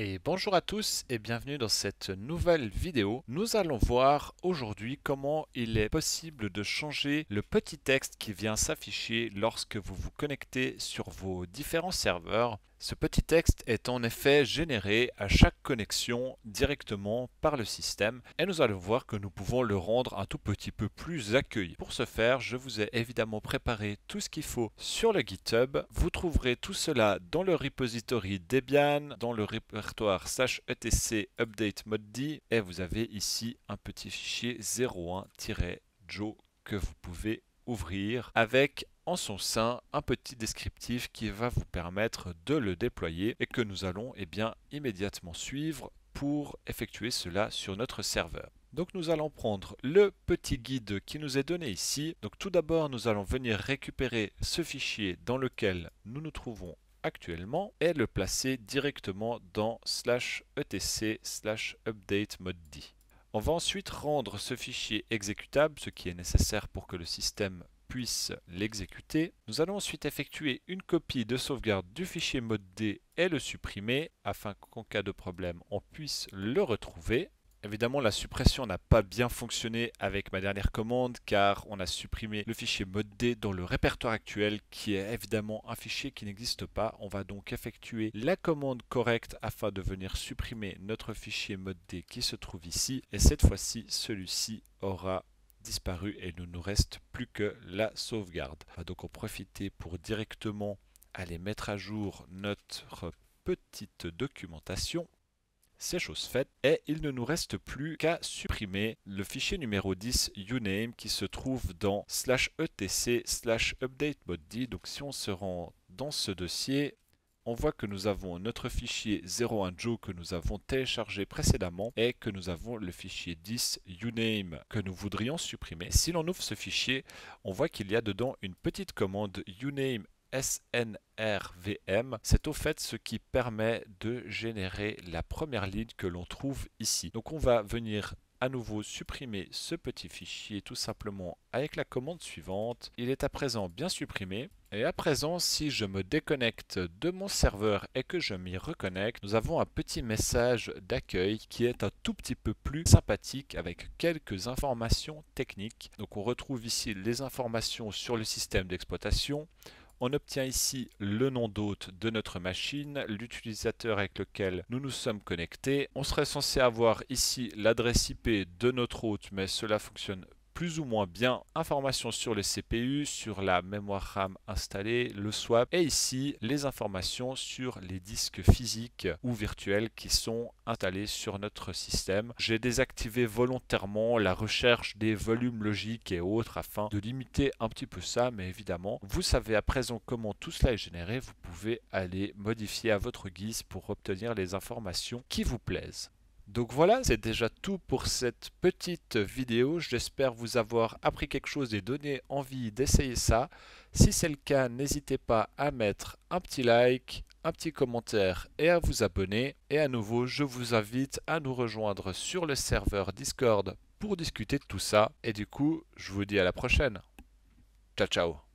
Et bonjour à tous et bienvenue dans cette nouvelle vidéo. Nous allons voir aujourd'hui comment il est possible de changer le petit texte qui vient s'afficher lorsque vous vous connectez sur vos différents serveurs. Ce petit texte est en effet généré à chaque connexion directement par le système et nous allons voir que nous pouvons le rendre un tout petit peu plus accueilli. Pour ce faire, je vous ai évidemment préparé tout ce qu'il faut sur le GitHub. Vous trouverez tout cela dans le repository Debian, dans le répertoire /etc update moddi et vous avez ici un petit fichier 01-joe que vous pouvez ouvrir avec en son sein un petit descriptif qui va vous permettre de le déployer et que nous allons immédiatement suivre pour effectuer cela sur notre serveur. Donc nous allons prendre le petit guide qui nous est donné ici. Donc tout d'abord nous allons venir récupérer ce fichier dans lequel nous nous trouvons actuellement et le placer directement dans /etc/update moddi. On va ensuite rendre ce fichier exécutable, ce qui est nécessaire pour que le système puisse l'exécuter. Nous allons ensuite effectuer une copie de sauvegarde du fichier modD et le supprimer afin qu'en cas de problème on puisse le retrouver. Évidemment, la suppression n'a pas bien fonctionné avec ma dernière commande car on a supprimé le fichier modD dans le répertoire actuel qui est évidemment un fichier qui n'existe pas. On va donc effectuer la commande correcte afin de venir supprimer notre fichier modD qui se trouve ici et cette fois-ci celui-ci aura disparu et il ne nous reste plus que la sauvegarde. On va donc en profiter pour directement aller mettre à jour notre petite documentation. C'est chose faite et il ne nous reste plus qu'à supprimer le fichier numéro 10 uname qui se trouve dans /etc/update moddi. Donc si on se rend dans ce dossier, on voit que nous avons notre fichier 01joe que nous avons téléchargé précédemment et que nous avons le fichier 10 uname que nous voudrions supprimer. Si l'on ouvre ce fichier, on voit qu'il y a dedans une petite commande uname snrvm, c'est au fait ce qui permet de générer la première ligne que l'on trouve ici. Donc on va venir à nouveau supprimer ce petit fichier tout simplement avec la commande suivante. Il est à présent bien supprimé. Et à présent, si je me déconnecte de mon serveur et que je m'y reconnecte, nous avons un petit message d'accueil qui est un tout petit peu plus sympathique avec quelques informations techniques. Donc on retrouve ici les informations sur le système d'exploitation. On obtient ici le nom d'hôte de notre machine, l'utilisateur avec lequel nous nous sommes connectés. On serait censé avoir ici l'adresse IP de notre hôte, mais cela fonctionne plus ou moins bien. Informations sur le CPU, sur la mémoire RAM installée, le swap et ici les informations sur les disques physiques ou virtuels qui sont installés sur notre système. J'ai désactivé volontairement la recherche des volumes logiques et autres afin de limiter un petit peu ça, mais évidemment vous savez à présent comment tout cela est généré. Vous pouvez aller modifier à votre guise pour obtenir les informations qui vous plaisent. Donc voilà, c'est déjà tout pour cette petite vidéo. J'espère vous avoir appris quelque chose et donné envie d'essayer ça. Si c'est le cas, n'hésitez pas à mettre un petit like, un petit commentaire et à vous abonner. Et à nouveau, je vous invite à nous rejoindre sur le serveur Discord pour discuter de tout ça. Et du coup, je vous dis à la prochaine. Ciao, ciao.